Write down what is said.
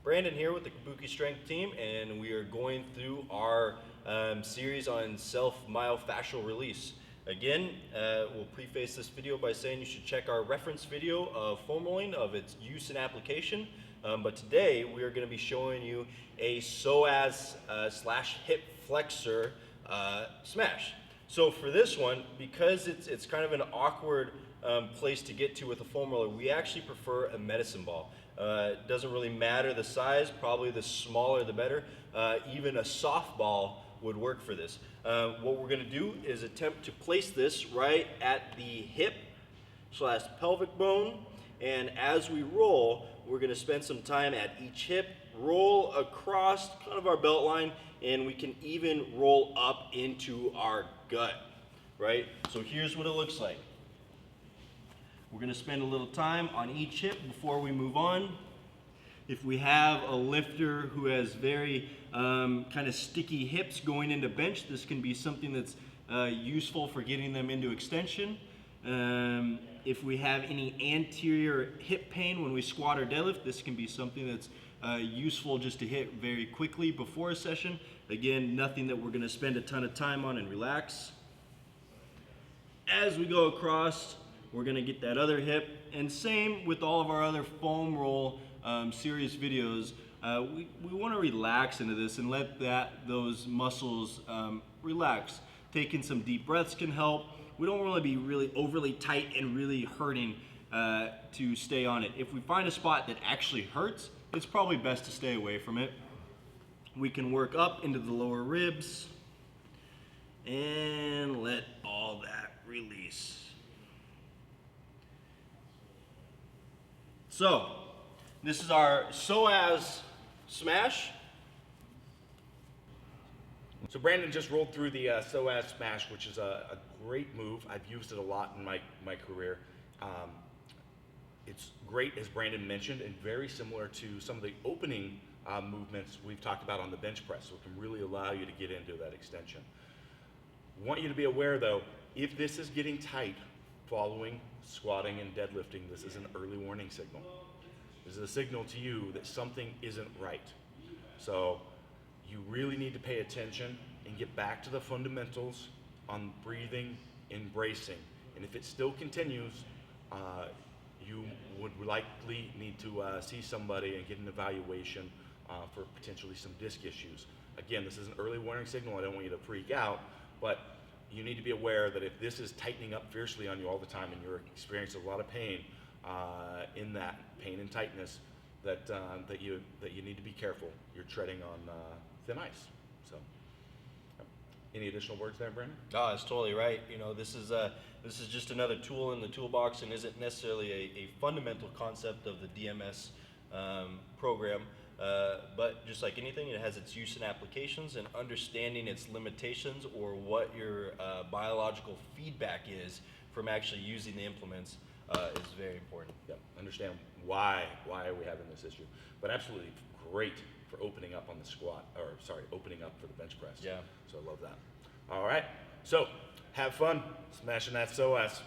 Brandon here with the Kabuki Strength team, and we are going through our series on self-myofascial release. Again, we'll preface this video by saying you should check our reference video of foam rolling, of its use and application. But today we are going to be showing you a psoas slash hip flexor smash. So for this one, because it's kind of an awkward place to get to with a foam roller, we actually prefer a medicine ball. It doesn't really matter the size, probably the smaller the better. Even a softball would work for this. What we're going to do is attempt to place this right at the hip slash pelvic bone, and as we roll, we're going to spend some time at each hip, roll across kind of our belt line, and we can even roll up into our gut, right? So here's what it looks like. We're going to spend a little time on each hip before we move on. If we have a lifter who has very kind of sticky hips going into bench, this can be something that's useful for getting them into extension. If we have any anterior hip pain when we squat or deadlift, this can be something that's useful just to hit very quickly before a session. Again, nothing that we're going to spend a ton of time on, and relax. As we go across, we're going to get that other hip, and same with all of our other foam roll series videos. We want to relax into this and let those muscles relax. Taking some deep breaths can help. We don't want to be really overly tight and really hurting to stay on it. If we find a spot that actually hurts, it's probably best to stay away from it. We can work up into the lower ribs and let all that release. So, this is our psoas smash. So Brandon just rolled through the psoas smash, which is a great move. I've used it a lot in my career. It's great, as Brandon mentioned, and very similar to some of the opening movements we've talked about on the bench press, so it can really allow you to get into that extension. Want you to be aware though, if this is getting tight following squatting and deadlifting, this is an early warning signal. This is a signal to you that something isn't right. So you really need to pay attention and get back to the fundamentals on breathing and bracing. And if it still continues, you would likely need to see somebody and get an evaluation for potentially some disc issues. Again, this is an early warning signal. I don't want you to freak out, but you need to be aware that if this is tightening up fiercely on you all the time and you're experiencing a lot of pain in that pain and tightness, that you need to be careful. You're treading on thin ice. So, any additional words there, Brandon? Oh, that's totally right. You know, this is just another tool in the toolbox, and isn't necessarily a fundamental concept of the DMS program. But just like anything, it has its use and applications, and understanding its limitations or what your biological feedback is from actually using the implements is very important. Yeah, understand why are we having this issue. But absolutely great for opening up on the squat, or sorry, opening up for the bench press. Yeah. So I love that. All right, so have fun smashing that psoas.